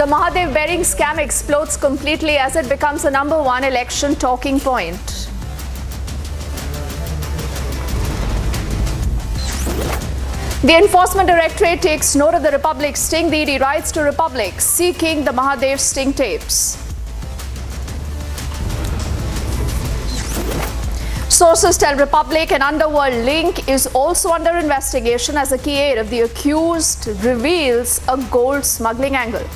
The Mahadev betting scam explodes completely as it becomes the #1 election talking point. The Enforcement Directorate takes note of the Republic sting. The ED writes to Republic seeking the Mahadev sting tapes. Sources tell Republic an underworld link is also under investigation as a key aid of the accused reveals a gold smuggling angle.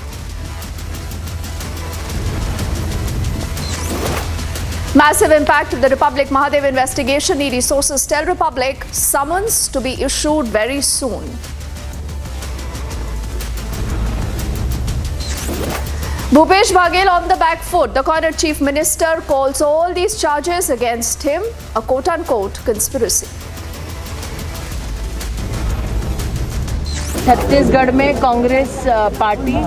Massive impact of the Republic Mahadev investigation. ED sources tell Republic summons to be issued very soon. Bhupesh Baghel on the back foot. The cornered chief minister calls all these charges against him a quote-unquote conspiracy. Chhattisgarh में Congress party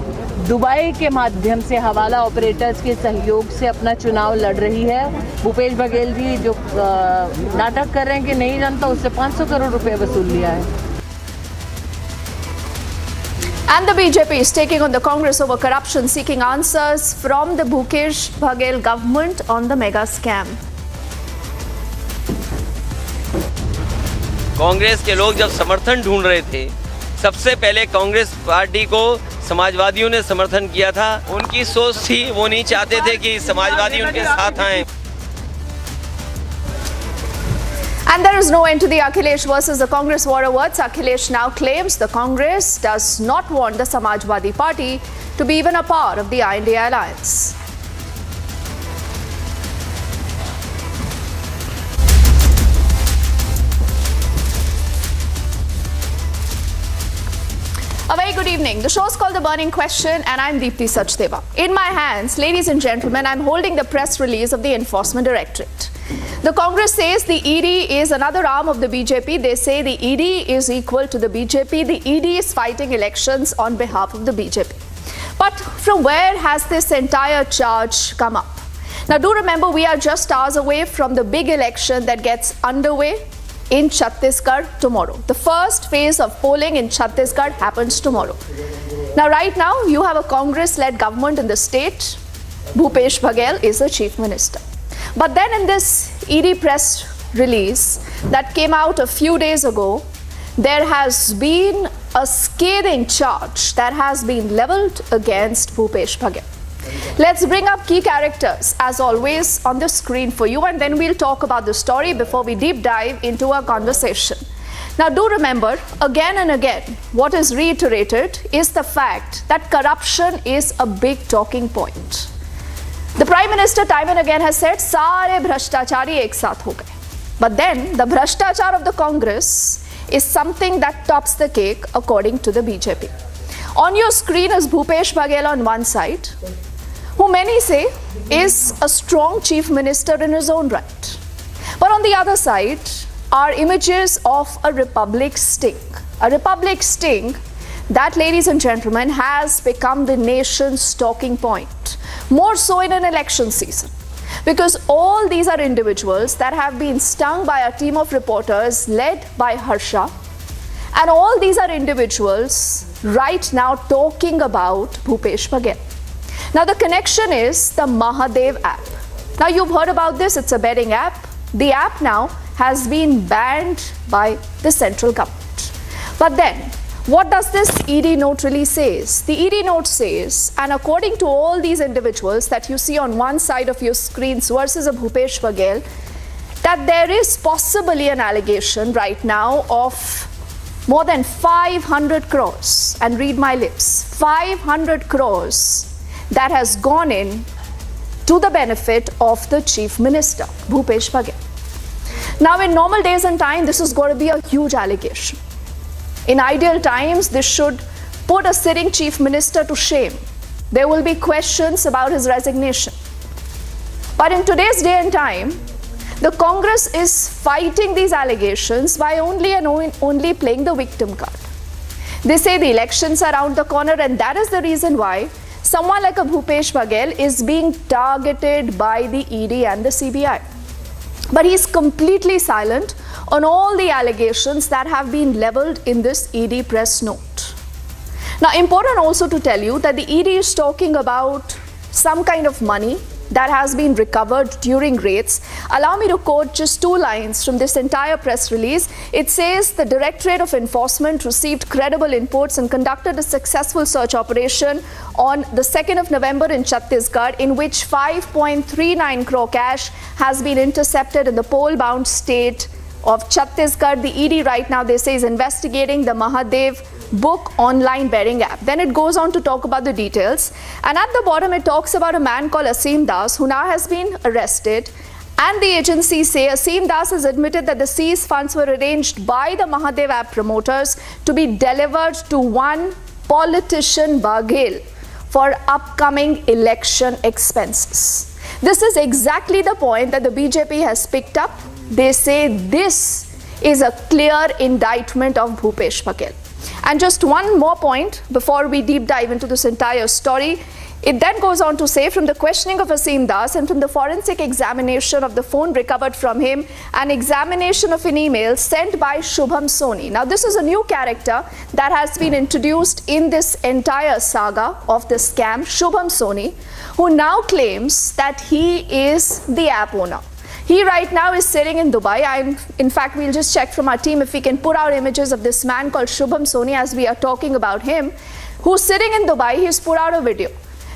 Dubai के माध्यम से हवाला operators के सहयोग से अपना चुनाव लड़ रही है। भूपेश बघेल जी जो नाटक कर रहे हैं कि नहीं जानता, उससे 500 करोड़ रुपए वसूल लिया है। And the BJP is taking on the Congress over corruption, seeking answers from the Bhupesh Baghel government on the mega scam. Congress के लोग जब समर्थन ढूंढ रहे थे, सबसे पहले कांग्रेस पार्टी को समाजवादियों ने समर्थन किया था। उनकी सोच थी, वो नहीं चाहते थे कि समाजवादी उनके साथ आएं। And there is no end to the Akhilesh versus the Congress war awards. Akhilesh now claims the Congress does not want the Samajwadi Party to be even a part of the India alliance. A very good evening. The show is called The Burning Question and I'm Deepthi Sachdeva. In my hands, ladies and gentlemen, I'm holding the press release of the Enforcement Directorate. The Congress says the ED is another arm of the BJP. They say the ED is equal to the BJP. The ED is fighting elections on behalf of the BJP. But from where has this entire charge come up? Now do remember, we are just hours away from the big election that gets underway in Chhattisgarh tomorrow. The first phase of polling in Chhattisgarh happens tomorrow. Now right now you have a Congress-led government in the state. Bhupesh Baghel is the chief minister. But then in this ED press release that came out a few days ago, there has been a scathing charge that has been leveled against Bhupesh Baghel. Let's bring up key characters as always on the screen for you, and then we'll talk about the story before we deep dive into our conversation. Now do remember, again and again, what is reiterated is the fact that corruption is a big talking point. The Prime Minister time and again has said, "Sare bhrashtachari ek saath ho gaye." But then the bhrashtachar of the Congress is something that tops the cake according to the BJP. On your screen is Bhupesh Baghel on one side, who many say is a strong chief minister in his own right. But on the other side are images of a Republic sting. A Republic sting that, ladies and gentlemen, has become the nation's talking point. More so in an election season. Because all these are individuals that have been stung by a team of reporters led by Harsha. And all these are individuals right now talking about Bhupesh Baghel. Now the connection is the Mahadev app. Now you've heard about this, it's a betting app. The app now has been banned by the central government. But then, what does this ED note really says? The ED note says, and according to all these individuals that you see on one side of your screens versus a Bhupesh Baghel, that there is possibly an allegation right now of more than 500 crores, and read my lips, 500 crores that has gone in to the benefit of the Chief Minister, Bhupesh Baghel. Now in normal days and time, this is going to be a huge allegation. In ideal times, this should put a sitting Chief Minister to shame. There will be questions about his resignation. But in today's day and time, the Congress is fighting these allegations by only and only playing the victim card. They say the elections are around the corner, and that is the reason why someone like a Bhupesh Baghel is being targeted by the ED and the CBI. But he's completely silent on all the allegations that have been leveled in this ED press note. Now, important also to tell you that the ED is talking about some kind of money that has been recovered during raids. Allow me to quote just 2 lines from this entire press release. It says the Directorate of Enforcement received credible inputs and conducted a successful search operation on the 2nd of November in Chhattisgarh, in which 5.39 crore cash has been intercepted in the poll-bound state of Chhattisgarh. The ED right now, they say, is investigating the Mahadev book online betting app. Then it goes on to talk about the details, and at the bottom it talks about a man called Asim Das, who now has been arrested, and the agencies say Asim Das has admitted that the seized funds were arranged by the Mahadev app promoters to be delivered to one politician, Baghel, for upcoming election expenses. This is exactly the point that the BJP has picked up. They say this is a clear indictment of Bhupesh Baghel. And just one more point before we deep dive into this entire story. It then goes on to say, from the questioning of Asim Das and from the forensic examination of the phone recovered from him, an examination of an email sent by Shubham Soni. Now, this is a new character that has been introduced in this entire saga of the scam, Shubham Soni, who now claims that he is the app owner. He right now is sitting in Dubai. In fact, we'll just check from our team if we can put out images of this man called Shubham Soni as we are talking about him, who's sitting in Dubai. He's put out a video.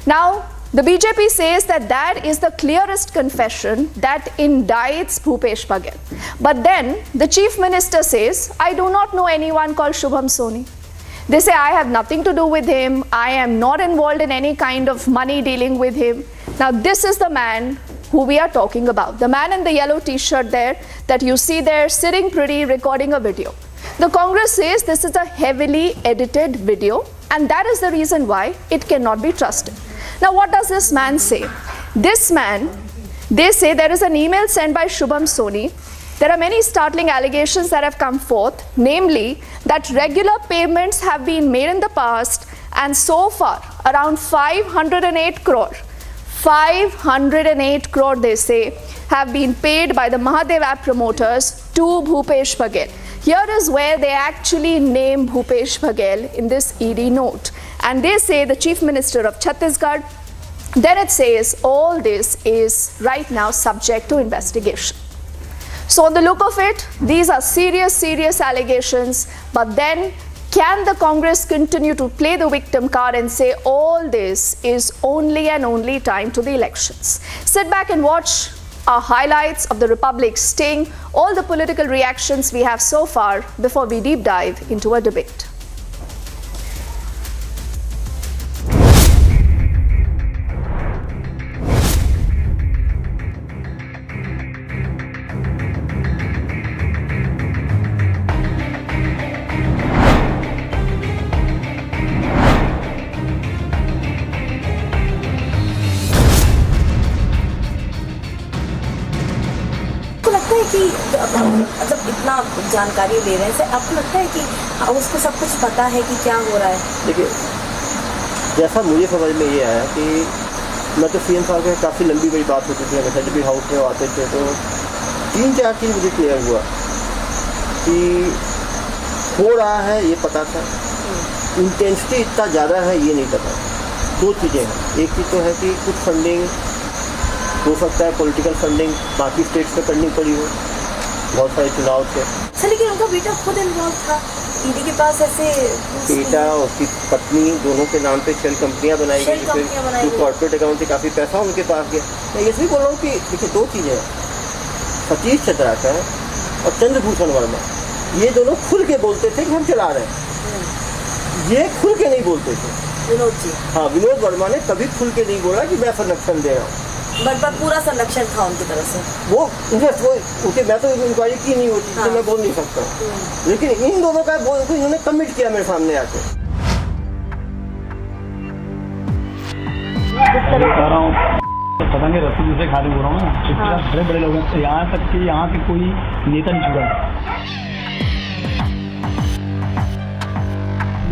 Now, the BJP says that that is the clearest confession that indicts Bhupesh Baghel. But then the Chief Minister says, I do not know anyone called Shubham Soni. They say, I have nothing to do with him. I am not involved in any kind of money dealing with him. Now, this is the man who we are talking about. The man in the yellow t-shirt there that you see there sitting pretty, recording a video. The Congress says this is a heavily edited video, and that is the reason why it cannot be trusted. Now, what does this man say? This man, they say there is an email sent by Shubham Soni. There are many startling allegations that have come forth, namely that regular payments have been made in the past, and so far around 508 crore, 508 crore, they say, have been paid by the Mahadev app promoters to Bhupesh Baghel. Here is where they actually name Bhupesh Baghel in this ED note. And they say the Chief Minister of Chhattisgarh. Then it says all this is right now subject to investigation. So on the look of it, these are serious allegations. But then can the Congress continue to play the victim card and say all this is only and only time to the elections? Sit back and watch our highlights of the Republic's sting, all the political reactions we have so far before we deep dive into a debate. कि मतलब इतना जानकारी ले रहे हैं, आपको लगता है कि उसको सब कुछ पता है कि क्या हो रहा है? देखिए, जैसा मुझे समझ में ये आया कि मैं तो सीएम साहब के काफ़ी लंबी बड़ी बात होती थी, हमेशा जब भी हाउस में आते थे तो 3-4 चीज़ मुझे क्लियर हुआ कि हो रहा है ये पता था, इंटेंसिटी इतना ज़्यादा है ये नहीं पता। 2 चीज़ें हैं, एक चीज़ तो है कि कुछ फंडिंग हो सकता है, पॉलिटिकल फंडिंग बाकी स्टेट्स में करनी पड़ी हो बहुत सारे चुनाव से। सर, लेकिन उनका बेटा खुद इन्वॉल्व था, ईडी के पास ऐसे बेटा और उसकी पत्नी दोनों के नाम पे शेल कंपनियां बनाई गई, फिर कॉर्पोरेट अकाउंट से काफ़ी पैसा उनके पास गया। मैं ये भी बोल रहा हूँ कि देखिए 2 चीज़ें हैं, सतीश चंद्राकर और चंद्रभूषण वर्मा, ये दोनों खुल के बोलते थे कि हम चला रहे हैं, ये खुल के नहीं बोलते थे। विनोद जी, हाँ, विनोद वर्मा ने कभी खुल के नहीं बोला कि मैं संरक्षण दे रहा हूँ, बट पूरा संरक्षण था उनकी तरफ से। वो उनके मैं तो इंक्वायरी की नहीं होती, हाँ। तो मैं बोल नहीं सकता, लेकिन इन दोनों का इन्होंने कमिट किया मेरे सामने आके। पता नहीं रस्सी से खाली हो रहा हूँ ना, चुपचाप बड़े लोग हैं, यहाँ तक कि यहाँ के कोई नेता नहीं जुड़ा।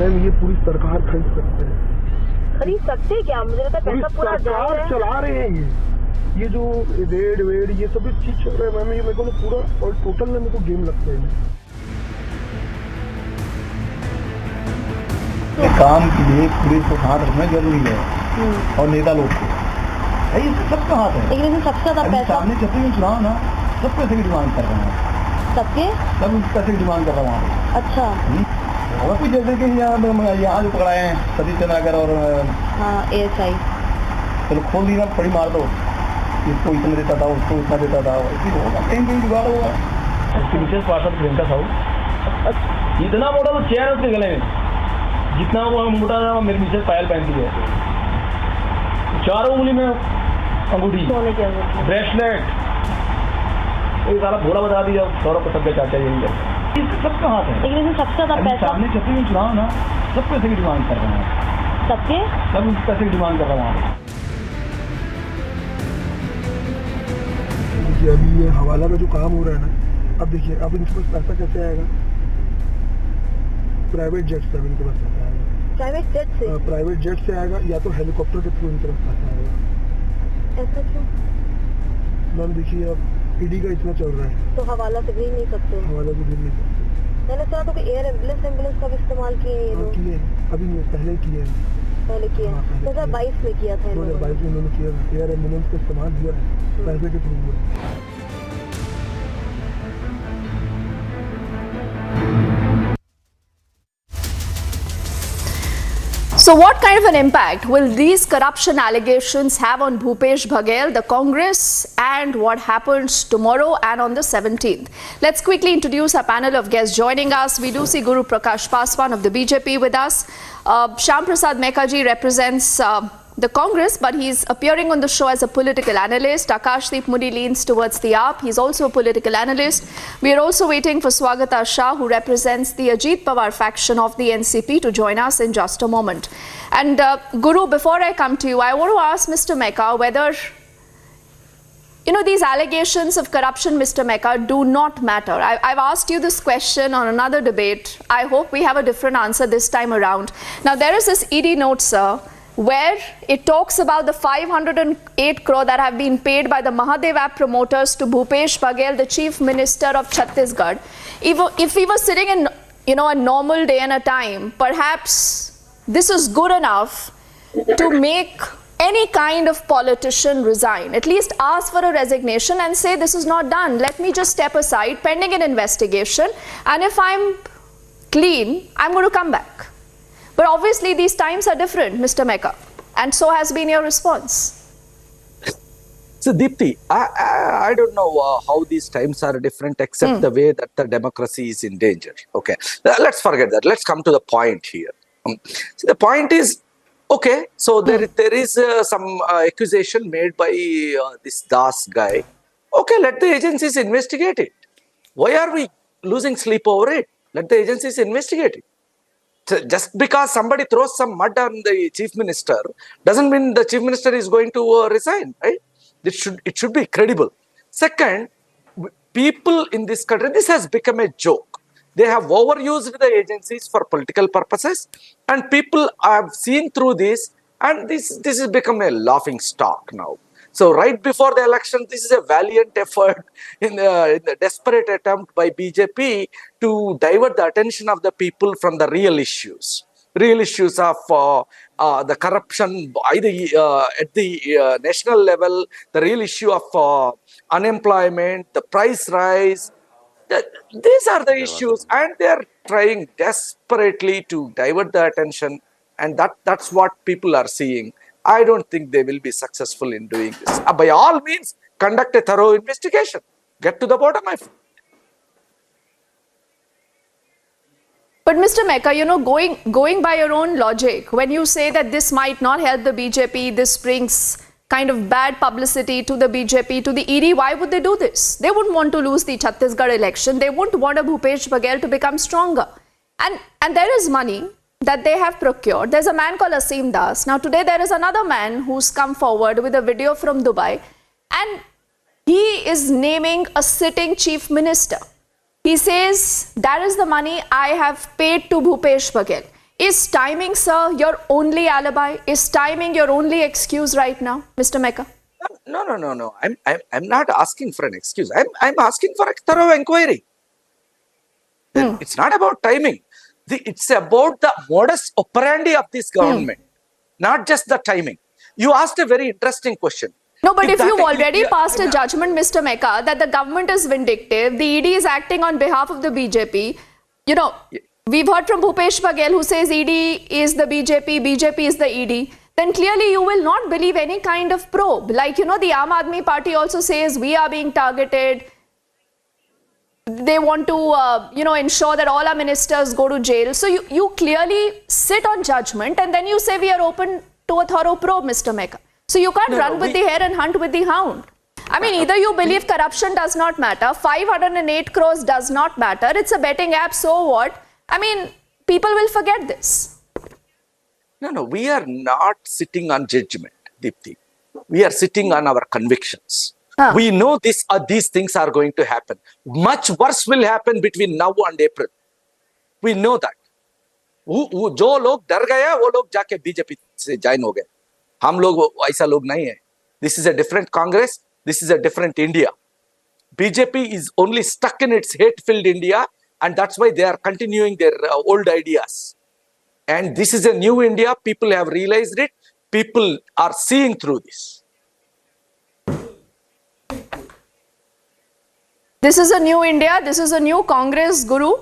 मैम, ये पूरी सरकार खरीद सकते हैं। खरीद सकते क्या? मुझे लगता है पैसा पूरा सरकार चला रहे हैं। ये जो रेड वेड ये सब चीज चल रहा है मैम, ये मेरे को पूरा और टोटल में मेरे को गेम लगता है। काम के लिए पुलिस को हाथ रखना जरूरी है और नेता लोग को भाई सबका हाथ है। लेकिन इसमें सबसे ज्यादा अभी पैसा सामने छत्तीसगढ़ में चुनाव ना सब पैसे की डिमांड कर रहे हैं, सबके। सब पैसे की डिमांड कर रहे हैं वहाँ पे। अच्छा। और कुछ जैसे कि यहाँ जो पकड़ाए हैं सतीश चंद्राकर और हाँ ASI। चलो खोल दी ना, पड़ी मार दो, इसको इतना देता था उसको इतना देता था, ऐसी होगा कहीं कहीं जुगाड़ होगा। उसकी विशेष पार्षद प्रियंका साहू इतना मोटा तो चेयर है उसके गले में, जितना वो मोटा था मेरी मिसेज पायल पहनती है, चारों उंगली में अंगूठी, ब्रेसलेट, एक सारा भोला बता दिया सौरभ पटक के चाचा यही है। सबका हाथ है। लेकिन इसमें सबसे ज्यादा पैसा सामने छत्तीसगढ़ में चुनाव ना सब पैसे की डिमांड कर रहे हैं, सबके। सब पैसे की डिमांड कर रहे हैं वहाँ पे। देखिए अभी ये हवाला का जो काम हो रहा है ना, अब देखिए अब इनके पास पैसा कैसे आएगा? प्राइवेट जेट से अब इनके पास पैसा आएगा। प्राइवेट जेट से? प्राइवेट जेट से आएगा या तो हेलीकॉप्टर के थ्रू इनके पास पैसा आएगा। ऐसा क्यों? मैम देखिए अब ईडी का इतना चल रहा है तो हवाला से भेज नहीं सकते? हवाला से भेज नहीं सकते। मैंने सुना तो एयर एम्बुलेंस का भी इस्तेमाल किए हैं ये हाँ लोग। किए हैं, अभी नहीं पहले किए हैं, पहले किया हाँ, पहले 2022 में किया था इन लोगों ने। 2022 में उन्होंने किया था। एयर एम्बुलेंस का इस्तेमाल हुआ है, पैसे के थ्रू हुआ है। So what kind of an impact will these corruption allegations have on Bhupesh Baghel, the Congress, and what happens tomorrow and on the 17th? Let's quickly introduce our panel of guests joining us. We do see Guru Prakash Paswan of the BJP with us. Shyam Prasad Mekaji represents the Congress, but he's appearing on the show as a political analyst. Akashdeep Mudi leans towards the AAP. He's also a political analyst. We are also waiting for Swagata Shah, who represents the Ajit Pawar faction of the NCP, to join us in just a moment. And Guru, before I come to you, I want to ask Mr. Meka whether, you know, these allegations of corruption, Mr. Meka, do not matter. I've asked you this question on another debate. I hope we have a different answer this time around. Now, there is this ED note, sir, where it talks about the 508 crore that have been paid by the Mahadev app promoters to Bhupesh Baghel, the Chief Minister of Chhattisgarh. If we were sitting in, you know, a normal day and a time, perhaps this is good enough to make any kind of politician resign. At least ask for a resignation and say this is not done. Let me just step aside pending an investigation, and if I'm clean, I'm going to come back. But obviously these times are different, Mr. Meka, and so has been your response. So Deepthi, I don't know how these times are different except the way that the democracy is in danger. Okay, let's forget that. Let's come to the point here. So the point is, okay, so there is some accusation made by this Das guy. Okay, let the agencies investigate it. Why are we losing sleep over it? Let the agencies investigate it. Just because somebody throws some mud on the chief minister doesn't mean the chief minister is going to resign, right? It should be credible. Second, people in this country, this has become a joke. They have overused the agencies for political purposes, and people have seen through this, and this has become a laughing stock now. So right before the election, this is a valiant effort in the desperate attempt by BJP to divert the attention of the people from the real issues of the corruption at the national level, the real issue of unemployment, the price rise. These are the issues, and they are trying desperately to divert the attention, and that's what people are seeing. I don't think they will be successful in doing this. By all means, conduct a thorough investigation. Get to the bottom of it. But Mr. Meka, you know, going by your own logic, when you say that this might not help the BJP, this brings kind of bad publicity to the BJP, to the ED, why would they do this? They wouldn't want to lose the Chhattisgarh election. They wouldn't want a Bhupesh Baghel to become stronger. And there is money that they have procured. There's a man called Asim Das. Now today there is another man who's come forward with a video from Dubai, and he is naming a sitting chief minister. He says that is the money I have paid to Bhupesh Baghel. Is timing, sir, your only alibi? Is timing your only excuse right now, Mr. Meka? No. I'm not asking for an excuse. I'm asking for a thorough inquiry. It's not about timing. It's about the modus operandi of this government, not just the timing. You asked a very interesting question. No, but if that- you've already passed a judgment, Mr. Mecca, that the government is vindictive, the ED is acting on behalf of the BJP, we've heard from Bhupesh Baghel who says ED is the BJP, BJP is the ED, then clearly you will not believe any kind of probe. Like, the Aam Aadmi Party also says we are being targeted. They want to, ensure that all our ministers go to jail. So you clearly sit on judgment and then you say we are open to a thorough probe, Mr. Mecca. So you can't run with the hare and hunt with the hound. I mean, either you believe corruption does not matter, 508 crores does not matter, it's a betting app, so what? I mean, people will forget this. No, we are not sitting on judgment, Deepthi. We are sitting on our convictions. We know these things are going to happen. Much worse will happen between now and April. We know that. जो लोग डर गए वो लोग जाके BJP से join हो गए. हम लोग ऐसा लोग नहीं है. This is a different Congress. This is a different India. BJP is only stuck in its hate-filled India, and that's why they are continuing their old ideas. And this is a new India. People have realized it. People are seeing through this. This is a new India. This is a new Congress guru,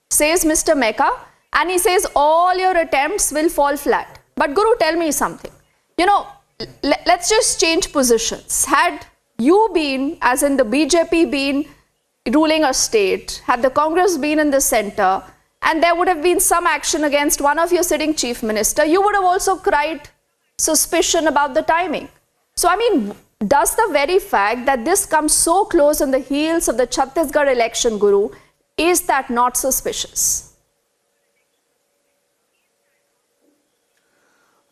says Mr. Mecca. And he says all your attempts will fall flat. But Guru, tell me something. Let's just change positions. Had you been, as in the BJP been ruling a state, had the Congress been in the center, and there would have been some action against one of your sitting chief minister, you would have also cried suspicion about the timing. So, I mean, does the very fact that this comes so close on the heels of the Chhattisgarh election, Guru, is that not suspicious?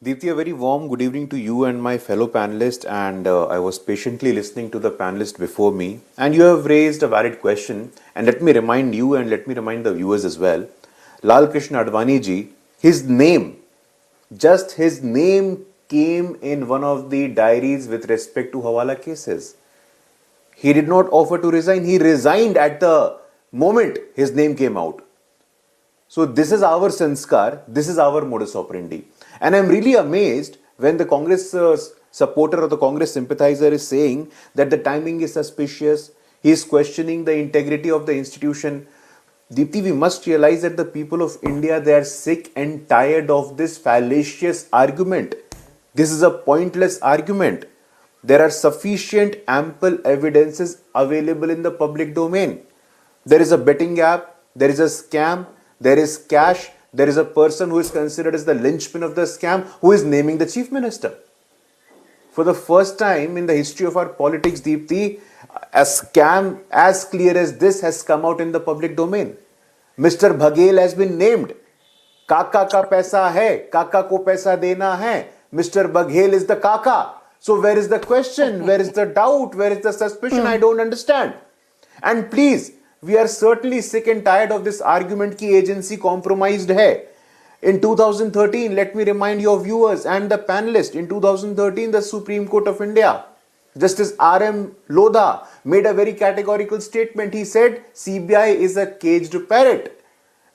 Deepthi, a very warm good evening to you and my fellow panelists, and I was patiently listening to the panelist before me, and you have raised a valid question, and let me remind you and let me remind the viewers as well. Lal Krishna Advani ji, his name, just his name came in one of the diaries with respect to Hawala cases. He did not offer to resign, he resigned at the moment his name came out. So this is our sanskar, this is our modus operandi. And I'm really amazed when the Congress supporter or the Congress sympathizer is saying that the timing is suspicious, he is questioning the integrity of the institution. Deepthi, we must realize that the people of India, they are sick and tired of this fallacious argument. This is a pointless argument. There are sufficient ample evidences available in the public domain. There is a betting app, there is a scam, there is cash, there is a person who is considered as the linchpin of the scam who is naming the chief minister. For the first time in the history of our politics, Deepthi, a scam as clear as this has come out in the public domain. Mr. Baghel has been named. Kaka ka paisa hai, Kaka ko paisa dena hai. Mr. Baghel is the Kaka. So where is the question? Where is the doubt? Where is the suspicion? I don't understand. And please, we are certainly sick and tired of this argument ki agency compromised hai. In 2013, let me remind your viewers and the panelists, in 2013, the Supreme Court of India, Justice R.M. Lodha made a very categorical statement. He said, CBI is a caged parrot.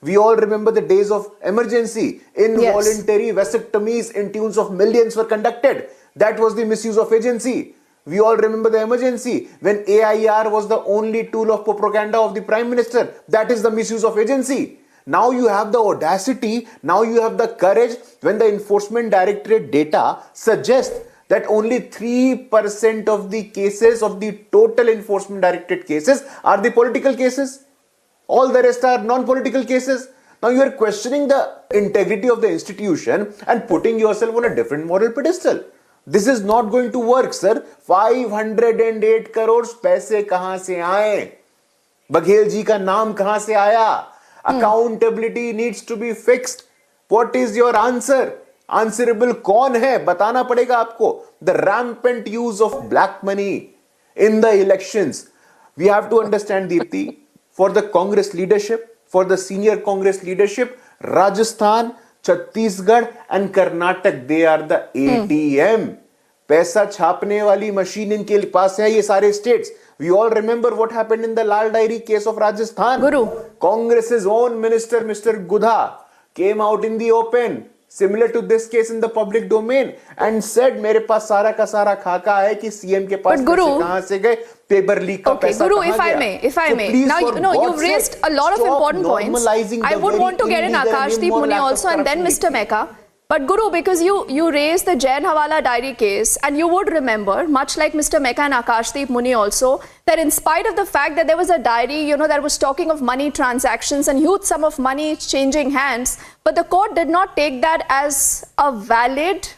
We all remember the days of emergency. Involuntary vasectomies in tunes of millions were conducted. That was the misuse of agency. We all remember the emergency when AIR was the only tool of propaganda of the Prime Minister. That is the misuse of agency. Now you have the audacity, now you have the courage when the Enforcement Directorate data suggests that only 3% of the cases of the total Enforcement Directorate cases are the political cases. All the rest are non-political cases. Now you are questioning the integrity of the institution and putting yourself on a different moral pedestal. This is not going to work, sir. 508 crores पैसे कहां से आए? बघेल जी का नाम कहां से आया? Accountability needs to be fixed. What is your answer? Answerable कौन है? बताना पड़ेगा आपको. The rampant use of black money in the elections. We have to understand, Deepthi, for the Congress leadership, for the senior Congress leadership, Rajasthan, Chhattisgarh and Karnataka, they are the ATM. पैसा छापने वाली machine इनके पास है ये सारे states. We all remember what happened in the Lal Diary case of Rajasthan. Guru. Congress's own minister, Mr. Gudha, came out in the open, similar to this case in the public domain, and said मेरे पास सारा का सारा खाका है कि CM के पास पैसे कहाँ से गए, paper leak का पैसा Guru, कहाँ गया. if I may. Now, you've raised a lot of important points. I would want to get in Akashdeep Muni also and then Mr. Mecca. But Guru, because you raised the Jain Hawala diary case, and you would remember, much like Mr. Mecca and Akashdeep Muni also, that in spite of the fact that there was a diary, that was talking of money transactions and huge sum of money changing hands, but the court did not take that as a valid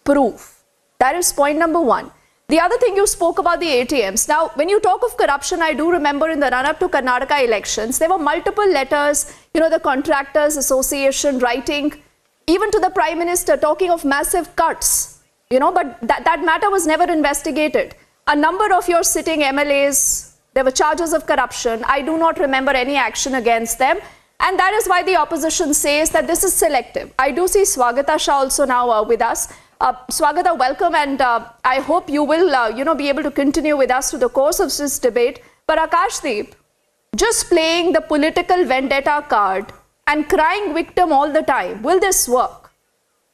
proof. That is point number one. The other thing, you spoke about the ATMs. Now, when you talk of corruption, I do remember in the run-up to Karnataka elections, there were multiple letters, the Contractors Association writing even to the Prime Minister, talking of massive cuts, but that matter was never investigated. A number of your sitting MLAs, there were charges of corruption. I do not remember any action against them. And that is why the opposition says that this is selective. I do see Swagata Shah also now with us. Swagata, welcome, and I hope you will, be able to continue with us through the course of this debate. But Akashdeep, just playing the political vendetta card and crying victim all the time, will this work?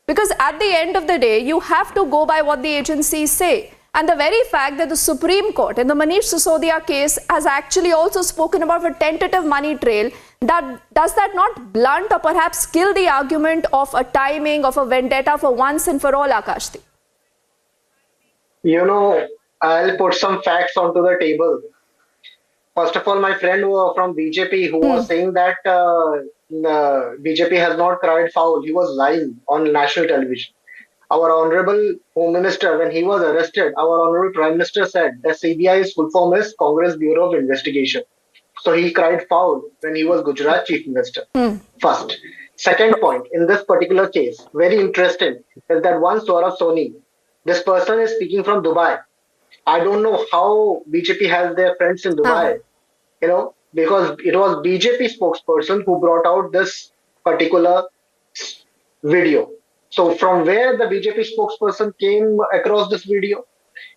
Because at the end of the day, you have to go by what the agencies say. And the very fact that the Supreme Court in the Manish Sisodia case has actually also spoken about a tentative money trail, does that not blunt or perhaps kill the argument of a timing, of a vendetta for once and for all, Akashdeep? I'll put some facts onto the table. First of all, my friend from BJP who was saying that BJP has not cried foul, he was lying on national television. Our Honorable Home Minister, when he was arrested, our Honorable Prime Minister said that CBI's full form is Congress Bureau of Investigation. So he cried foul when he was Gujarat Chief Minister. First. Second point, in this particular case, very interesting, is that one Saurabh Soni, this person is speaking from Dubai. I don't know how BJP has their friends in Dubai, because it was BJP spokesperson who brought out this particular video. So from where the BJP spokesperson came across this video,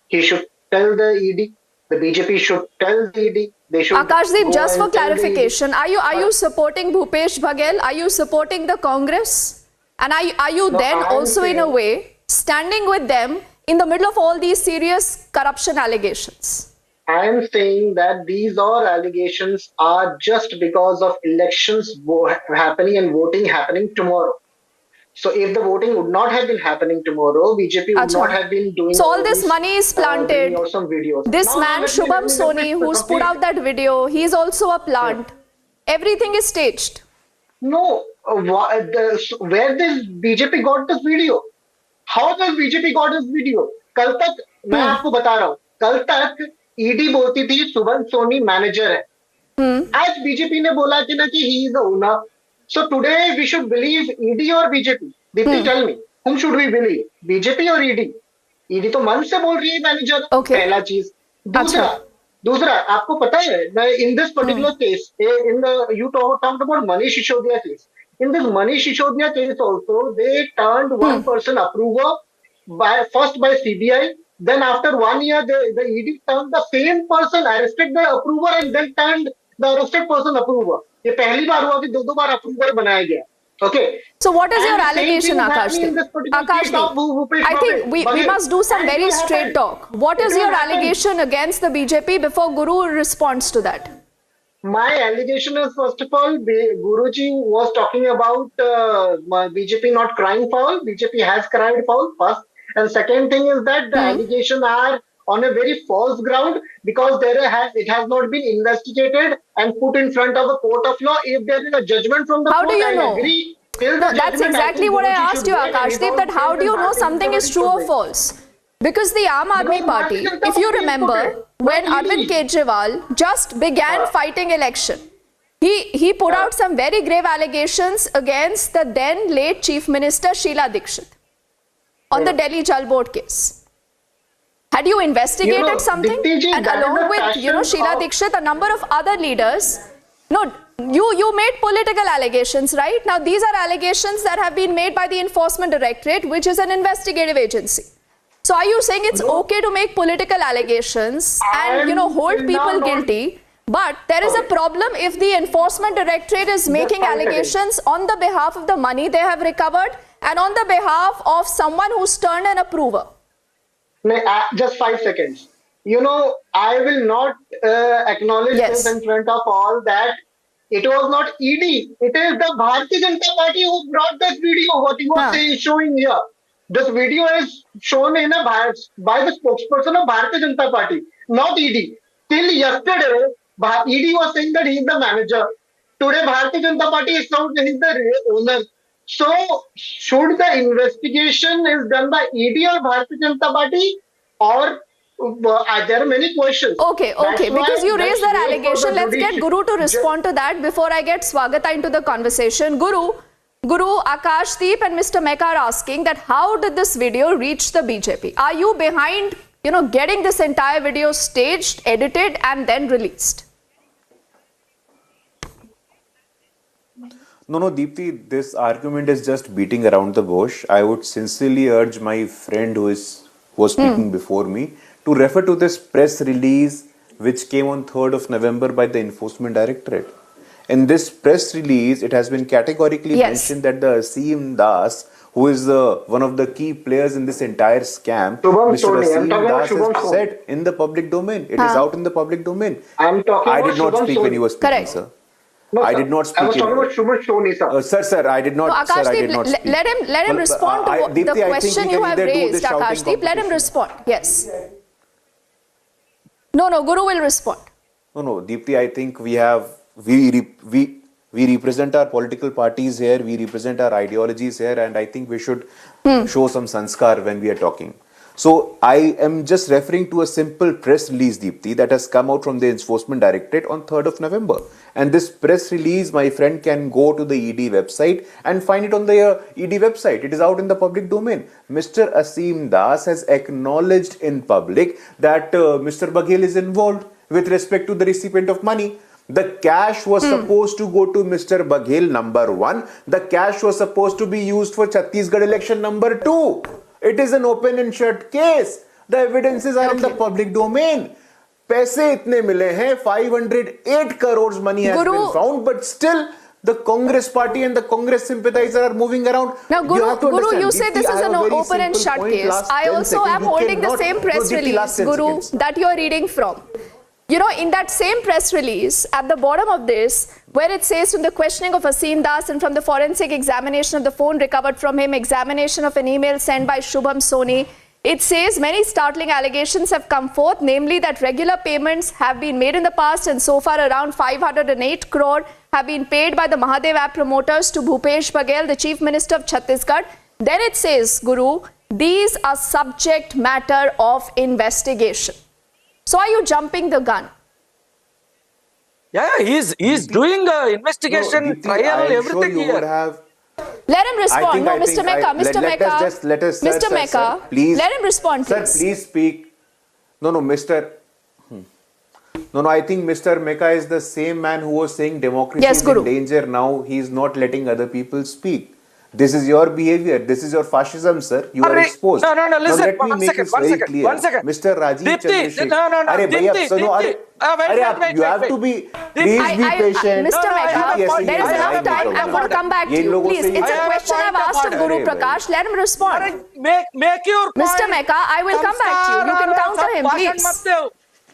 he should tell the ED, the BJP should tell the ED, they should... Akashdeep, just for clarification, are you supporting Bhupesh Baghel? Are you supporting the Congress? And are you then also in a way standing with them in the middle of all these serious corruption allegations? I am saying that these all allegations are just because of elections happening and voting happening tomorrow. So if the voting would not have been happening tomorrow, BJP would not have been doing... So all this money is planted. Some videos. This man, Shubham Soni, who's put out that video, he's also a plant. Everything is staged. No. Where this BJP got this video? How does BJP got this video? कल तक मैं आपको बता रहा हूँ, कल तक ED बोलती थी शुभम सोनी मैनेजर है. आज बीजेपी ने बोला कि he is the owner. So today we should believe ED or BJP. Dipti, tell me, whom should we believe? BJP or ED? ED तो मन से बोल रही है मैनेजर. पहला चीज. दूसरा आपको पता है, in this particular case, you talked about Manish Sisodia case. In this Manish Sisodia case also, they turned one person approver first by CBI. Then after 1 year, the ED turned the same person, arrested the approver and then turned the arrested person approver. ये पहली बार हुआ कि दो बार approver बनाया गया. Okay. So what is your allegation, Akashdeep? Akashdeep, I think we must do some very straight talk. What is your allegation against the BJP before Guru responds to that? My allegation is, first of all, Guruji was talking about BJP not crying foul. BJP has cried foul first. And second thing is that the allegations are on a very false ground because it has not been investigated and put in front of a court of law. If there is a judgment from the court, I agree. No, that's exactly what I asked you, Akashdeep, that how do you know something is true or false? Because the Aam Aadmi Party, if you remember, when Arvind Kejriwal just began fighting election, he put out some very grave allegations against the then late Chief Minister Sheila Dikshit on the Delhi Jal Board case. Had you investigated something? And along with, Sheila Dikshit, a number of other leaders, you made political allegations, right? Now, these are allegations that have been made by the Enforcement Directorate, which is an investigative agency. So, are you saying it's okay to make political allegations and, hold people guilty, But there is a problem if the enforcement directorate is making 5 seconds. allegations on the behalf of the money they have recovered and on the behalf of someone who's turned an approver. Just 5 seconds. You know, I will not acknowledge Yes. this in front of all that it was not ED. It is the Bharatiya Janata Party who brought this video, what you are showing here. This video is shown in by the spokesperson of Bharatiya Janata Party, not ED. Till yesterday, ED was saying that he is the manager. Today, Bharatiya Janata Party is saying he is the owner. So, should the investigation is done by ED or Bharatiya Janata Party, or there are many questions. Okay, That's because why you raised that let's wait for allegation. the Let's get judiciary. Guru to respond to that before I get Swagata into the conversation. Guru, Akashdeep and Mr. Meka are asking that how did this video reach the BJP? Are you behind, getting this entire video staged, edited and then released? No, Deepthi, this argument is just beating around the bush. I would sincerely urge my friend who was speaking before me to refer to this press release which came on 3rd of November by the Enforcement Directorate. In this press release, it has been categorically mentioned that the Aseem Das, who is one of the key players in this entire scam, Mr. Aseem Das has said in the public domain. It is out in the public domain. I'm talking I about did not Shubham speak when you were speaking, Correct. sir. No, I sir. did not speak. I was talking about Shubham Soni, sir. Sir, I did not. No, Sir, I did Akashdeep, not speak. let him respond to Deepthi, the I think question we you can have either do raised, this shouting Akashdeep. Let him competition. respond. Yes. No, Guru will respond. No, Deepthi, I think we represent our political parties here, we represent our ideologies here, and I think we should show some sanskar when we are talking. So I am just referring to a simple press release, Deepthi, that has come out from the Enforcement Directorate on 3rd of November. And this press release, my friend can go to the ED website and find it on the ED website. It is out in the public domain. Mr. Aseem Das has acknowledged in public that Mr. Baghel is involved with respect to the recipient of money. The cash was supposed to go to Mr. Baghel, number 1. The cash was supposed to be used for Chhattisgarh election, number 2. It is an open and shut case. The evidences are in the public domain. पैसे इतने मिले हैं, 508 crores money has been found, but still the Congress party and the Congress sympathizer are moving around. Now, Guru, you say this is an open and shut case. I also am holding the same press release, Guru, that you are reading from. In that same press release, at the bottom of this, where it says from the questioning of Aseem Das and from the forensic examination of the phone recovered from him, examination of an email sent by Shubham Soni, it says many startling allegations have come forth, namely that regular payments have been made in the past and so far around 508 crore have been paid by the Mahadev app promoters to Bhupesh Baghel, the Chief Minister of Chhattisgarh. Then it says, Guru, these are subject matter of investigation. So are you jumping the gun? Yeah, he's doing investigation, trial, everything here. Let him respond. Mr. Meka, please. Let him respond, please. Sir, please speak. Mr. No, I think Mr. Meka is the same man who was saying democracy is in danger. Now he is not letting other people speak. This is your behavior. This is your fascism, sir. You are exposed. No, listen. Let me make this very clear. One second. Mr. Rajiv Chandrasekhar. No, you have to be. Please be patient. Mr. Meka, there is enough time. I'm going to come back to you. Please, it's a question I've asked of Guru Prakash. Let him respond. Make your point. Mr. Meka, I will come back to you. You can counter him, please.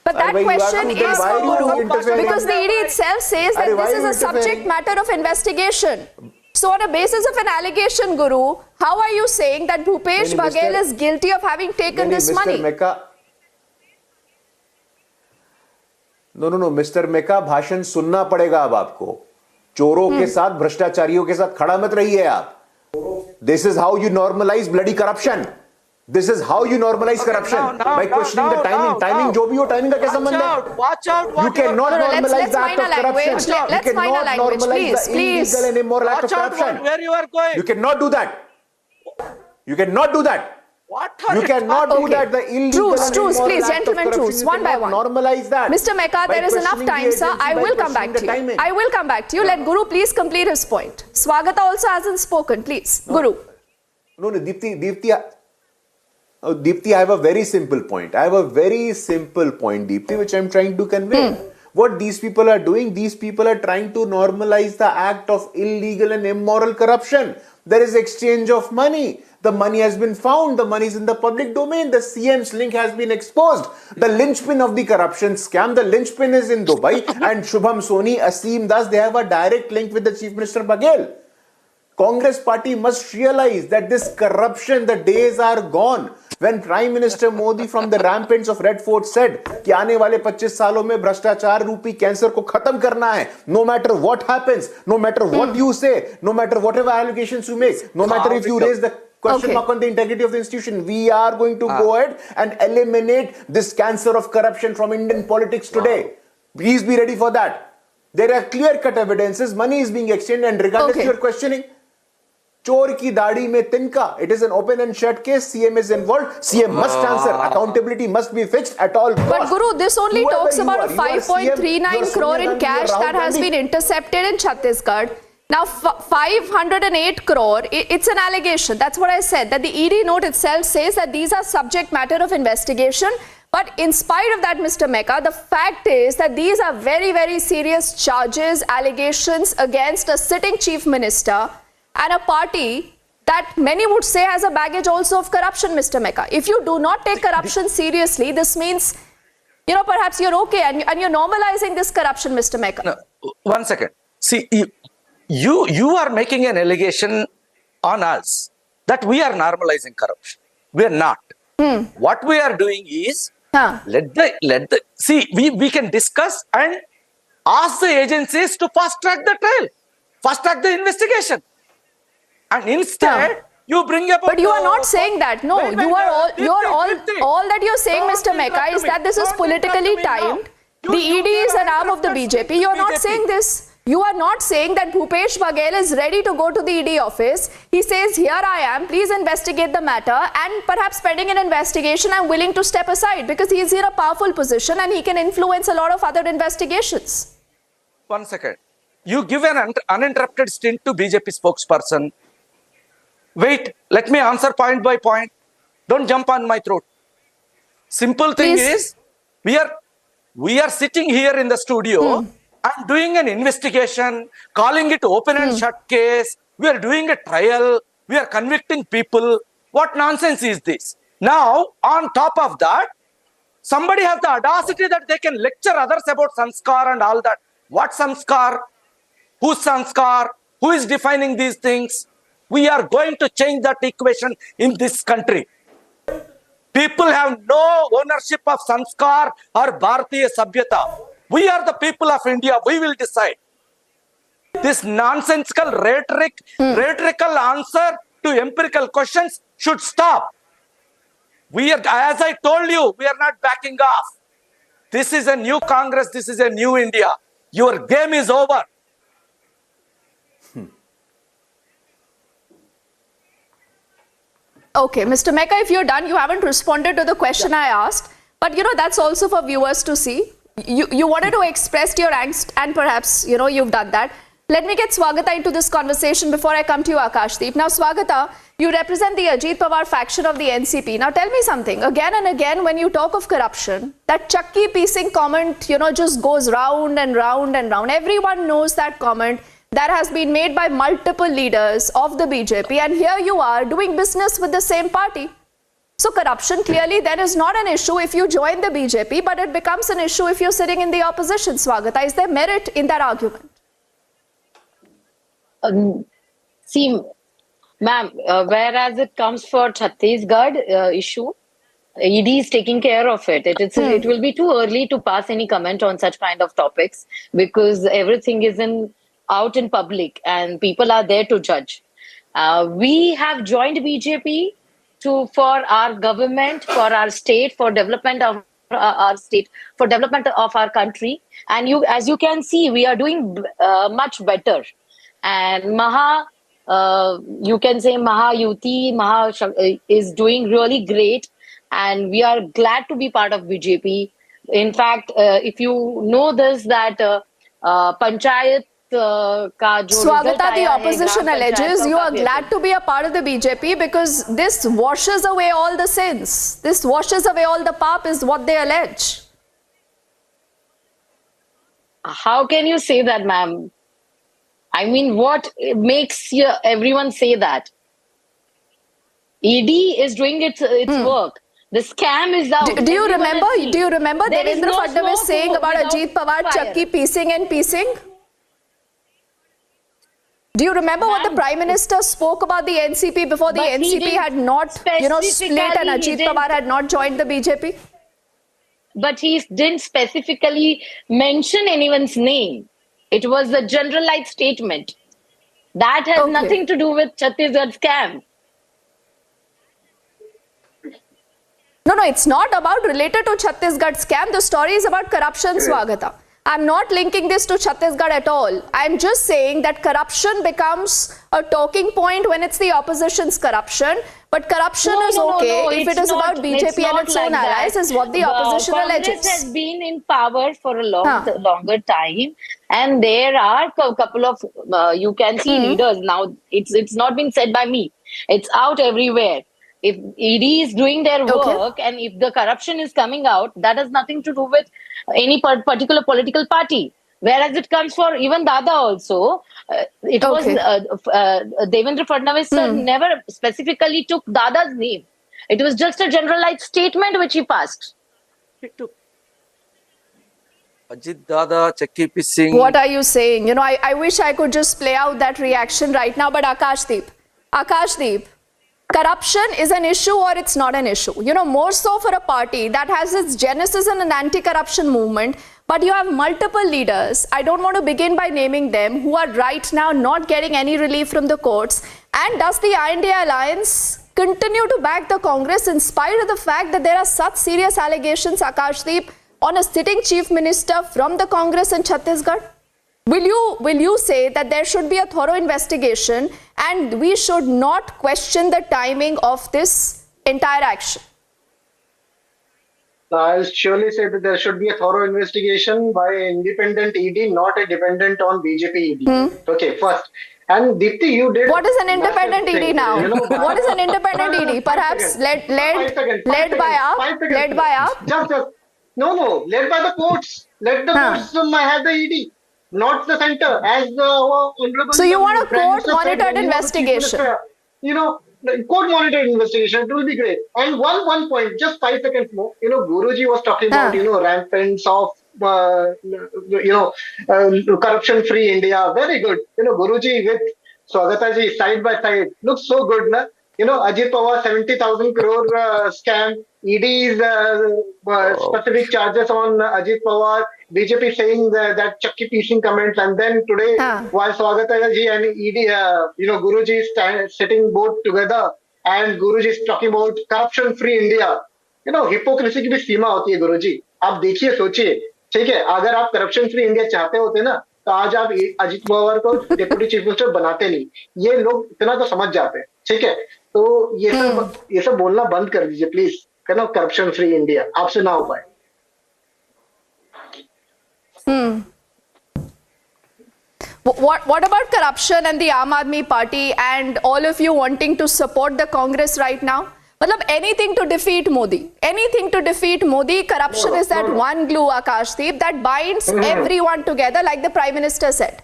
But that question is for Guru, because the ED itself says that this is a subject matter of investigation. So on a basis of an allegation, Guru, how are you saying that Bhupesh Baghel is guilty of having taken this money? No, Mr. Meka, भाषण सुनना पड़ेगा अब आपको. चोरों के साथ, भ्रष्टाचारियों के साथ खड़ा मत रहिए आप. This is how you normalize bloody corruption. This is how you normalize corruption by questioning the timing. Timing जो भी हो, timing का क्या संबंध है? Watch out. You cannot normalize the act of corruption. Let's find a language, please. Illegal and immoral act of corruption. Where you are going. You cannot do that. You cannot do that. You cannot do that. The illegal and Truce, immoral please, act of gentlemen, corruption. truce, You one by cannot one. normalize that. Mr. Meka, there is enough time, sir. I will come back to you. I will come back to you. Let Guru please complete his point. Swagata also hasn't spoken, please. Guru. No, Deepthi, I have a very simple point. Deepthi, which I'm trying to convey. What these people are doing, these people are trying to normalize the act of illegal and immoral corruption. There is exchange of money. The money has been found. The money is in the public domain. The CM's link has been exposed. The linchpin of the corruption scam, the linchpin is in Dubai. And Shubham Soni, Asim Das, they have a direct link with the Chief Minister Baghel. Congress party must realize that this corruption, the days are gone. When Prime Minister Modi from the ramparts of Red Fort said कि आने वाले 25 सालों में भ्रष्टाचार रूपी cancer को खत्म करना है, no matter what happens, no matter what you say, no matter whatever allegations you make, no matter if you raise the question mark on the integrity of the institution, we are going to go ahead and eliminate this cancer of corruption from Indian politics today. Please be ready for that. There are clear-cut evidences, money is being exchanged, and regardless of your questioning, चोर की दाढ़ी में तिनका. It is an open and shut case. CM is involved. CM must answer. Accountability must be fixed at all costs. But Guru, this only talks about a 5.39 crore in cash that has been intercepted in Chhattisgarh. Now, 508 crore, it's an allegation. That's what I said, that the ED note itself says that these are subject matter of investigation. But in spite of that, Mr. Mecca, the fact is that these are very, very serious charges, allegations against a sitting chief minister and a party that many would say has a baggage also of corruption, Mr. Mecca. If you do not take corruption seriously, this means, you know, perhaps you're okay and you're normalizing this corruption, Mr. Mecca. No, one second. See, you are making an allegation on us that we are normalizing corruption. We are not. What we are doing is, we can discuss and ask the agencies to fast track the trial, fast track the investigation. And instead, you bring up. But you are not saying that. No, all that you're saying, Mr. Mecca, is that this is politically timed. The ED is an arm of the BJP. You're not saying this. You are not saying that Bhupesh Baghel is ready to go to the ED office. He says, here I am, please investigate the matter, and perhaps pending an investigation, I'm willing to step aside because he is in a powerful position and he can influence a lot of other investigations. 1 second. You give an uninterrupted stint to BJP spokesperson. Wait, let me answer point by point. Don't jump on my throat. Simple thing is, we are sitting here in the studio and doing an investigation, calling it open and shut case. We are doing a trial. We are convicting people. What nonsense is this? Now, on top of that, somebody has the audacity that they can lecture others about sanskar and all that. What sanskar? Whose sanskar? Who is defining these things? We are going to change that equation in this country. People have no ownership of sanskar or Bharatiya Sabhyata. We are the people of India. We will decide. This nonsensical rhetorical answer to empirical questions should stop. As I told you, we are not backing off. This is a new Congress. This is a new India. Your game is over. Okay, Mr. Mecca, if you're done, you haven't responded to the question I asked. But, you know, that's also for viewers to see. You wanted to express your angst and perhaps, you know, you've done that. Let me get Swagata into this conversation before I come to you, Akashdeep. Now, Swagata, you represent the Ajit Pawar faction of the NCP. Now, tell me something. Again and again, when you talk of corruption, that chakki piecing comment, you know, just goes round and round and round. Everyone knows that comment that has been made by multiple leaders of the BJP, and here you are doing business with the same party. So corruption clearly then is not an issue if you join the BJP, but it becomes an issue if you're sitting in the opposition. Swagata, is there merit in that argument? See, ma'am, whereas it comes for Chhattisgarh issue, ED is taking care of it. It will be too early to pass any comment on such kind of topics because everything is out in public and people are there to judge. We have joined BJP for our government, for our state, for development of our state, for development of our country. And as you can see, we are doing much better. And you can say Maha Yuti, is doing really great. And we are glad to be part of BJP. In fact, if you know this, that Panchayat Swagata, the opposition alleges you are glad to be a part of the BJP because this washes away all the sins. This washes away all the pap is what they allege. How can you say that, ma'am? I mean, what makes everyone say that? ED is doing its work. The scam is out. Do you Everyone remember? has seen. Do you remember There is Devendra no Fadnavis smoke saying about without Ajit Pawar fire. chakki piecing and piecing? Do you remember what the Prime Minister spoke about the NCP before the But he NCP didn't had not, split and specifically, Ajit he Pawar didn't- had not joined the BJP? But he didn't specifically mention anyone's name. It was a generalized statement. That has nothing to do with Chhattisgarh scam. No, it's not about related to Chhattisgarh scam. The story is about corruption, Swagata. I'm not linking this to Chhattisgarh at all. I'm just saying that corruption becomes a talking point when it's the opposition's corruption. But corruption is okay if it is about BJP and its own allies, is what the opposition alleges. Congress has been in power for a longer time, and there are a couple of you can see leaders now. It's not been said by me. It's out everywhere. If ED is doing their work and if the corruption is coming out, that has nothing to do with any particular political party. Whereas it comes for even Dada also, it was Devendra Fadnavis sir never specifically took Dada's name. It was just a generalized statement which he passed. Ajit Dada, Chakki Singh. What are you saying? You know, I wish I could just play out that reaction right now, but Akashdeep, corruption is an issue or it's not an issue. You know, more so for a party that has its genesis in an anti-corruption movement, but you have multiple leaders, I don't want to begin by naming them, who are right now not getting any relief from the courts. And does the INDA alliance continue to back the Congress in spite of the fact that there are such serious allegations, Akashdeep, on a sitting chief minister from the Congress in Chhattisgarh? Will you say that there should be a thorough investigation and we should not question the timing of this entire action? I'll surely say that there should be a thorough investigation by independent ED, not a dependent on BJP ED. Okay, first. And Deepthi, you did. What is an independent ED now? You know, what is an independent ED? Perhaps led by up? Just. No, led by the courts. Let the courts have the ED, not the center. As the honorable. So you want a court-monitored investigation? Court-monitored investigation. It will be great. And one point, just 5 seconds more. You know, Guruji was talking about rampants of corruption-free India. Very good. You know, Guruji with Swagataji side by side looks so good, na? You know, Ajit Pawar 70,000 crore scam. ED's specific charges on Ajit Pawar, BJP saying that chakki piecing comments, and then today, while Swagataji and ED, Guruji is sitting both together, and Guruji is talking about corruption-free India. You know, hypocrisy की भी सीमा होती है गुरुजी. आप देखिए, सोचिए, ठीक है? अगर आप corruption-free India चाहते होते ना, तो आज आप अजित पवार को डेप्यूटी चीफ मिनिस्टर बनाते नहीं. ये लोग इतना तो समझ जाते हैं, ठीक है? तो ये सब बोलना बंद कर दीजिए, प्लीज. Corruption free India. आपसे ना हो पाए. What about corruption and the Aam Aadmi Party and all of you wanting to support the Congress right now? Matlab, anything to defeat Modi. Anything to defeat Modi. Corruption is that one glue, Akashdeep, that binds everyone together, like the Prime Minister said.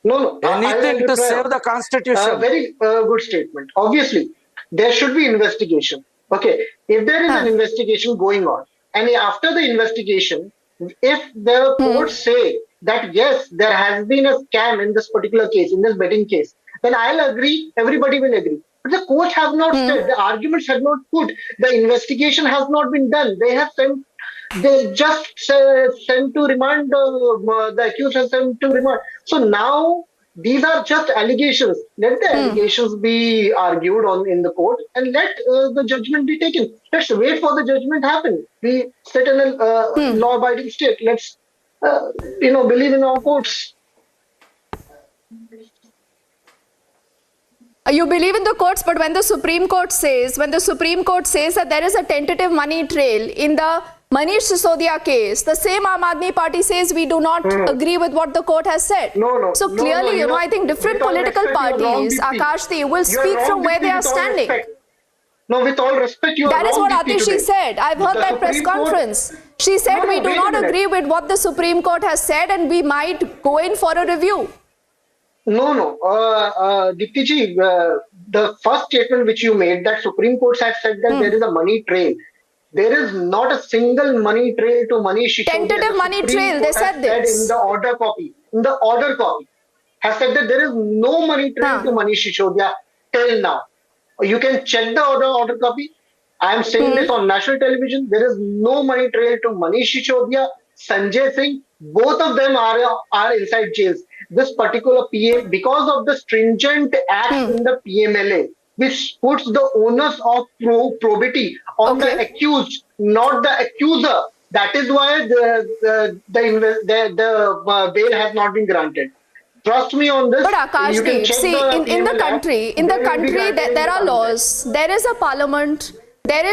No. Anything to save the constitution. Very good statement. Obviously, there should be investigation. Okay, if there is an investigation going on, and after the investigation, if the courts say that yes, there has been a scam in this particular case, in this betting case, then I'll agree, everybody will agree. But the court has not said, the arguments have not put, the investigation has not been done. They just sent to remand, the accused has sent to remand. So now, these are just allegations. Let the allegations be argued on in the court and let the judgment be taken. Let's wait for the judgment happen. We sit in a law-abiding state. Let's, believe in our courts. You believe in the courts, but when the Supreme Court says that there is a tentative money trail in the Manish Sisodia case, the same Aam Aadmi Party says we do not agree with what the court has said. So clearly, I think different political parties, Akashdeep, will speak from where they are standing. No, with all respect, you are That is wrong, what Deepthi, Atishi today. said. I've heard The that press Supreme Court- conference. She said No, no, we do wait a not minute. agree with what the Supreme Court has said and we might go in for a review. No. Dipti ji, the first statement which you made, that Supreme Court has said that there is a money trail. There is not a single money trail to Manish Sisodiya. Tentative The money Supreme trail, Court they has said this. in the order copy, has said that there is no money trail to Manish Sisodiya till now. You can check the order copy. I am saying this on national television. There is no money trail to Manish Sisodiya, Sanjay Singh. Both of them are inside jails. This particular PM, because of the stringent acts in the PMLA, which puts the onus of probity on the accused, not the accuser. That is why the bail has not been granted. Trust me on this. But Akashdeep, see, in the country, there are laws. There is a parliament. There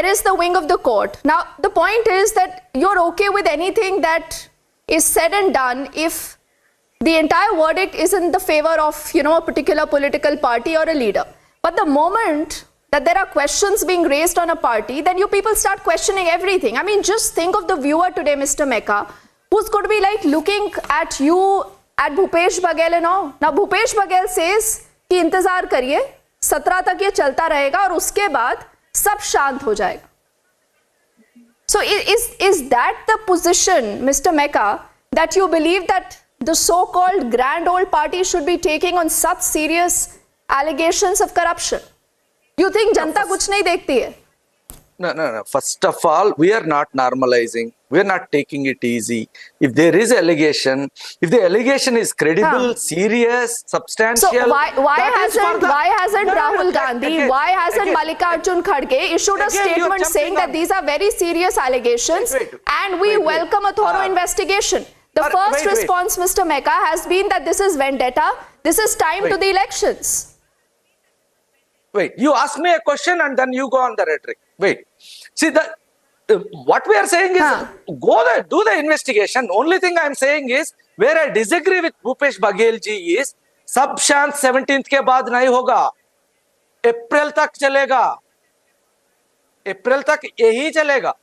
is the wing of the court. Now, the point is that you're okay with anything that is said and done if the entire verdict is in the favor of, a particular political party or a leader. But the moment that there are questions being raised on a party, then you people start questioning everything. I mean, just think of the viewer today, Mr. Mecca, who's going to be like looking at you, at Bhupesh Baghel and all. Now, Bhupesh Baghel says कि इंतजार करिए 17 तक ये चलता रहेगा और उसके बाद सब शांत हो जाएगा. So is that the position, Mr. Mecca, that you believe that the so-called grand old party should be taking on such serious allegations of corruption? You think जनता कुछ नहीं देखती है? No. First of all, we are not normalizing. We are not taking it easy. If there is allegation, if the allegation is credible, serious, substantial. So why hasn't Rahul Gandhi, why hasn't Mallikarjun Kharge issued a statement saying that these are very serious allegations and we welcome a thorough investigation? The first response, Mr. Mecca, has been that this is vendetta. This is time to the elections. Wait, you ask me a question and then you go on the rhetoric. Wait, see what we are saying is do the investigation. Only thing I am saying is where I disagree with Bhupesh Baghel ji is सब शांत 17th के बाद नहीं होगा, अप्रैल तक चलेगा, अप्रैल तक यही चलेगा.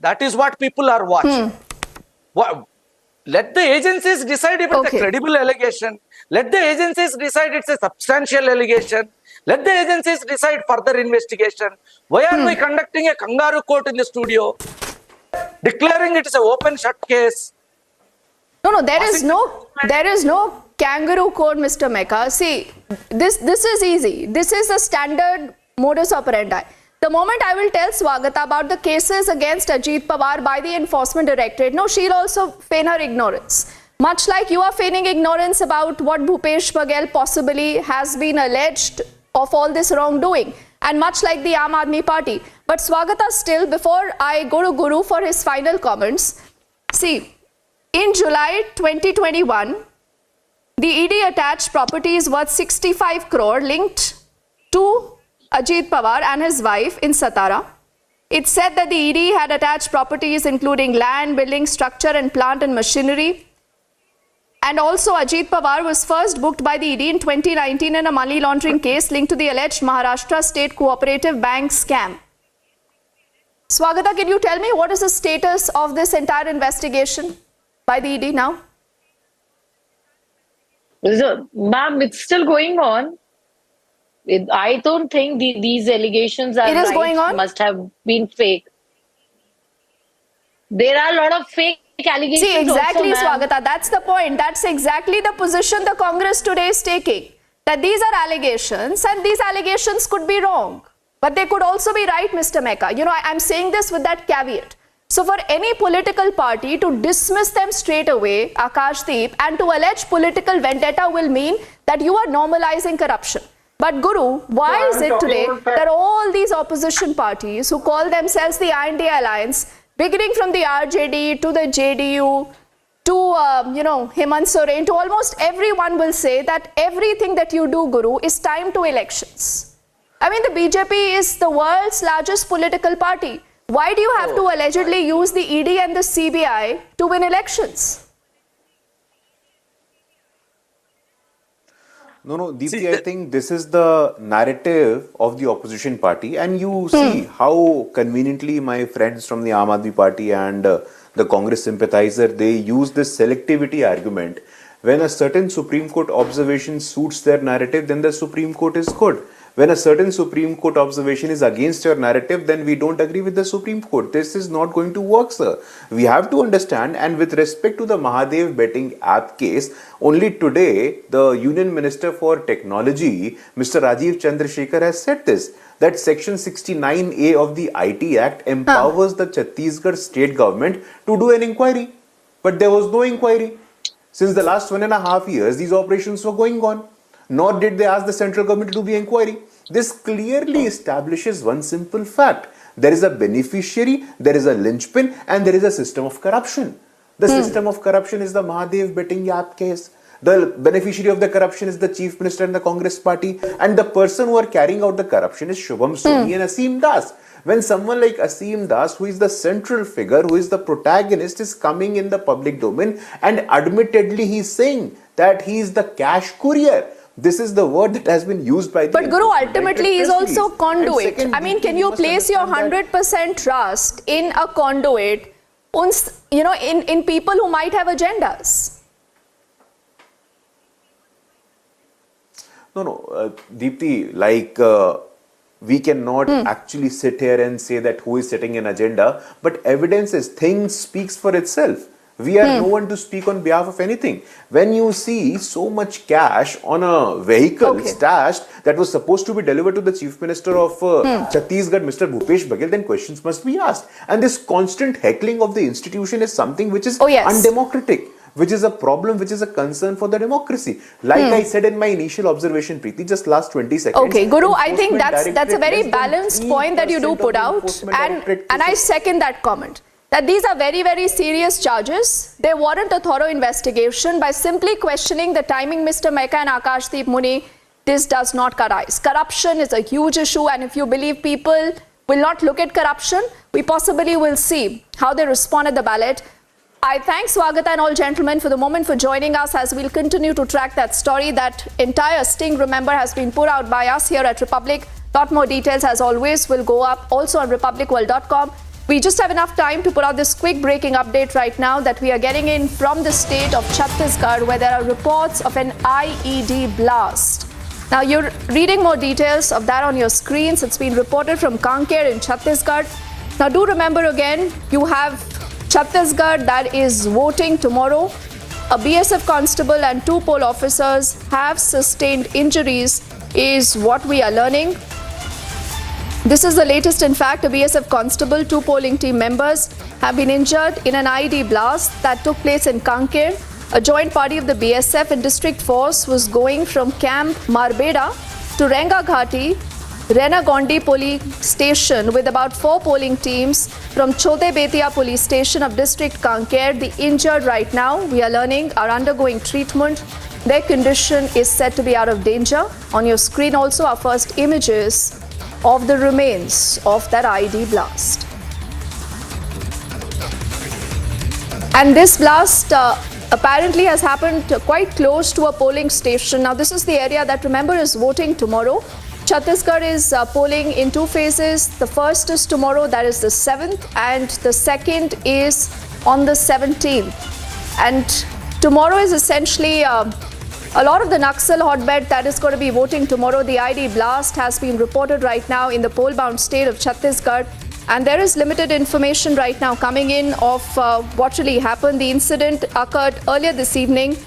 That is what people are watching. Let the agencies decide if it's a credible allegation. Let the agencies decide it's a substantial allegation. Let the agencies decide further investigation. Why are we conducting a kangaroo court in the studio? Declaring it is an open shut case. No, there is no kangaroo court, Mr. Mecca. See, this is easy. This is the standard modus operandi. The moment I will tell Swagata about the cases against Ajit Pawar by the Enforcement Directorate, no, she'll also feign her ignorance. Much like you are feigning ignorance about what Bhupesh Baghel possibly has been alleged of all this wrongdoing, and much like the Aam Aadmi Party. But Swagata, still, before I go to Guru for his final comments, see, in July 2021, the ED attached properties worth 65 crore linked to Ajit Pawar and his wife in Satara. It said that the ED had attached properties including land, building, structure and plant and machinery. And also Ajit Pawar was first booked by the ED in 2019 in a money laundering case linked to the alleged Maharashtra State Cooperative Bank scam. Swagata, can you tell me what is the status of this entire investigation by the ED now? Ma'am, it's still going on. I don't think these allegations are going on? Must have been fake. There are a lot of fake allegations. See, exactly, also, Swagata. That's the point. That's exactly the position the Congress today is taking. That these are allegations and these allegations could be wrong. But they could also be right, Mr. Mecca. I'm saying this with that caveat. So for any political party to dismiss them straight away, Akashdeep, and to allege political vendetta will mean that you are normalizing corruption. But Guru, why is it today that all these opposition parties who call themselves the INDA Alliance, beginning from the RJD to the JDU, to, Hemant Soren, to almost everyone will say that everything that you do, Guru, is timed to elections. I mean, the BJP is the world's largest political party. Why do you have to allegedly use the ED and the CBI to win elections? No, Deepti, See, I think this is the narrative of the opposition party, and you see how conveniently my friends from the Aam Aadmi Party and the Congress sympathizer, they use this selectivity argument. When a certain Supreme Court observation suits their narrative, then the Supreme Court is good. When a certain Supreme Court observation is against your narrative, then we don't agree with the Supreme Court. This is not going to work, sir. We have to understand, and with respect to the Mahadev betting app case, only today the Union Minister for Technology, Mr. Rajiv Chandrasekhar, has said this, that Section 69A of the IT Act empowers the Chhattisgarh state government to do an inquiry. But there was no inquiry. Since the last 1.5 years, these operations were going on. Nor did they ask the central government to do the inquiry. This clearly establishes one simple fact. There is a beneficiary, there is a linchpin, and there is a system of corruption. The system of corruption is the Mahadev betting app case. The beneficiary of the corruption is the Chief Minister and the Congress party. And the person who are carrying out the corruption is Shubham Soni and Aseem Das. When someone like Aseem Das, who is the central figure, who is the protagonist, is coming in the public domain, and admittedly he is saying that he is the cash courier. This is the word that has been used by the... But Guru, ultimately he is also conduit. I mean, can you place your 100% trust in a conduit, in people who might have agendas? No, Deepti, we cannot actually sit here and say that who is setting an agenda, but evidence is, things speaks for itself. We are no one to speak on behalf of anything. When you see so much cash on a vehicle stashed that was supposed to be delivered to the Chief Minister of Chhattisgarh, Mr. Bhupesh Baghel, then questions must be asked. And this constant heckling of the institution is something which is undemocratic, which is a problem, which is a concern for the democracy. Like I said in my initial observation, Preeti, just last 20 seconds. Okay, Guru, I think that's a very balanced point that you do put out. And I second that comment. That these are very, very serious charges. They warrant a thorough investigation. By simply questioning the timing, Mr. Mehka and Akashdeep Muni, this does not cut eyes. Corruption is a huge issue, and if you believe people will not look at corruption, we possibly will see how they respond at the ballot. I thank Swagata and all gentlemen for the moment for joining us as we'll continue to track that story. That entire sting, remember, has been put out by us here at Republic. Lot more details, as always, will go up also on republicworld.com. We just have enough time to put out this quick breaking update right now that we are getting in from the state of Chhattisgarh, where there are reports of an IED blast. Now, you're reading more details of that on your screens. It's been reported from Kanker in Chhattisgarh. Now, do remember again, you have Chhattisgarh that is voting tomorrow. A BSF constable and 2 poll officers have sustained injuries, is what we are learning. This is the latest. In fact, a BSF constable, 2 polling team members have been injured in an IED blast that took place in Kanker. A joint party of the BSF and district force was going from Camp Marbeda to Renga Ghati, Renagondi police station with about 4 polling teams from Chote Betia police station of district Kanker. The injured right now, we are learning, are undergoing treatment. Their condition is said to be out of danger. On your screen also our first images of the remains of that IED blast. And this blast apparently has happened quite close to a polling station. Now, this is the area that, remember, is voting tomorrow. Chhattisgarh is polling in 2 phases. The first is tomorrow, that is the 7th, and the second is on the 17th. And tomorrow is essentially a lot of the Naxal hotbed that is going to be voting tomorrow. The IED blast has been reported right now in the poll-bound state of Chhattisgarh, and there is limited information right now coming in of what really happened. The incident occurred earlier this evening.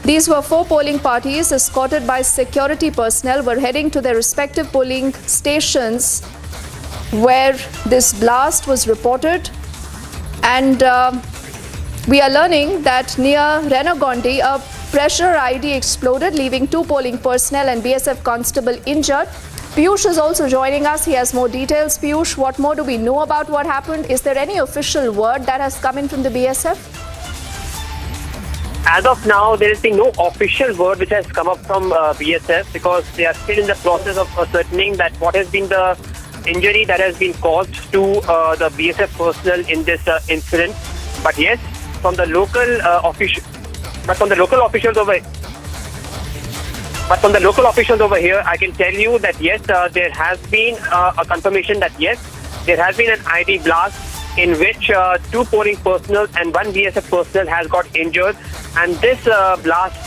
These were 4 polling parties escorted by security personnel were heading to their respective polling stations where this blast was reported. And we are learning that near Renagondi, a pressure IED exploded, leaving 2 polling personnel and BSF constable injured. Piyush is also joining us. He has more details. Piyush, what more do we know about what happened? Is there any official word that has come in from the BSF? As of now, there has been no official word which has come up from BSF, because they are still in the process of ascertaining that what has been the injury that has been caused to the BSF personnel in this incident. But yes, from the local officials over But from the local officials over here, I can tell you that yes, there has been a confirmation that yes, there has been an ID blast in which 2 polling personnel and 1 BSF personnel has got injured, and this blast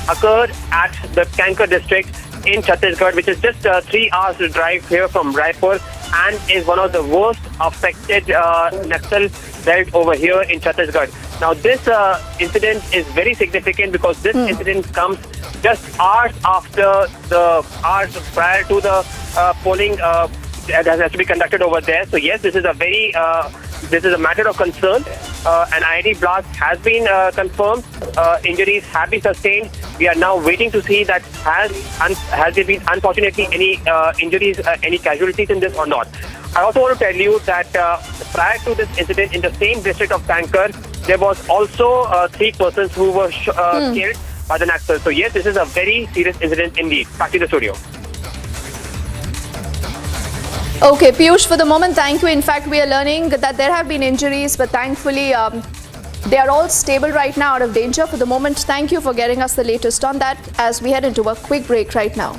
occurred at the Kanker district in Chhattisgarh, which is just 3 hours drive here from Raipur, and is one of the worst affected Naxal belt over here in Chhattisgarh. Now this incident is very significant because this incident comes just hours after hours prior to the polling that has to be conducted over there. So yes, this is a very this is a matter of concern. An ID blast has been confirmed. Injuries have been sustained. We are now waiting to see that has there been unfortunately any injuries, any casualties in this or not. I also want to tell you that prior to this incident in the same district of Kanker, there was also 3 persons who were killed by the Naxals. So yes, this is a very serious incident indeed. Back to the studio. Okay, Piyush, for the moment, thank you. In fact, we are learning that there have been injuries, but thankfully they are all stable right now, out of danger. For the moment, thank you for getting us the latest on that as we head into a quick break right now.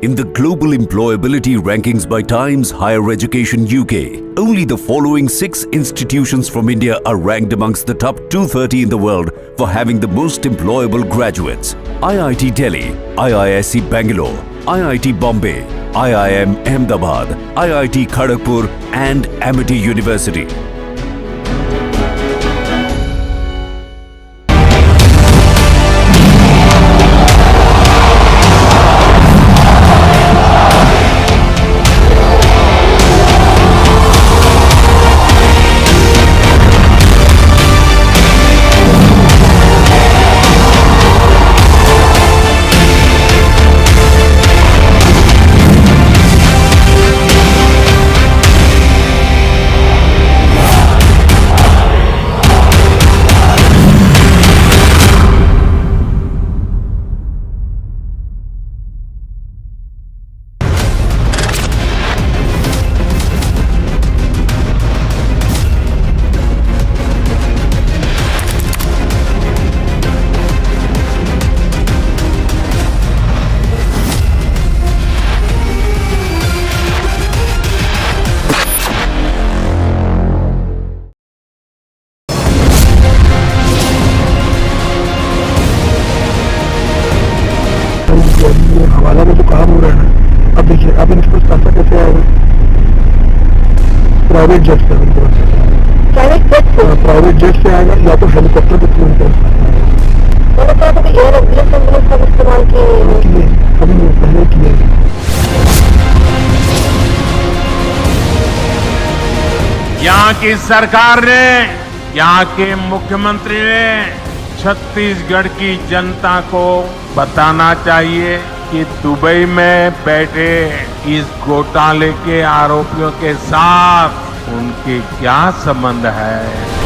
In the global employability rankings by Times Higher Education UK, only the following 6 institutions from India are ranked amongst the top 230 in the world for having the most employable graduates: IIT Delhi, IISc Bangalore, IIT Bombay, IIM Ahmedabad, IIT Kharagpur and Amity University. हवाला में जो काम हो रहा है ना, अब देखिए अब इनके पास पैसा कैसे आएगा? प्राइवेट जेट से इनके पास प्राइवेट जेट से आएगा या तो हेलीकॉप्टर के थ्रू इनके किए कभी नहीं पहले किए। यहाँ की सरकार ने, यहाँ के मुख्यमंत्री ने छत्तीसगढ़ की जनता को बताना चाहिए कि दुबई में बैठे इस घोटाले के आरोपियों के साथ उनके क्या संबंध है।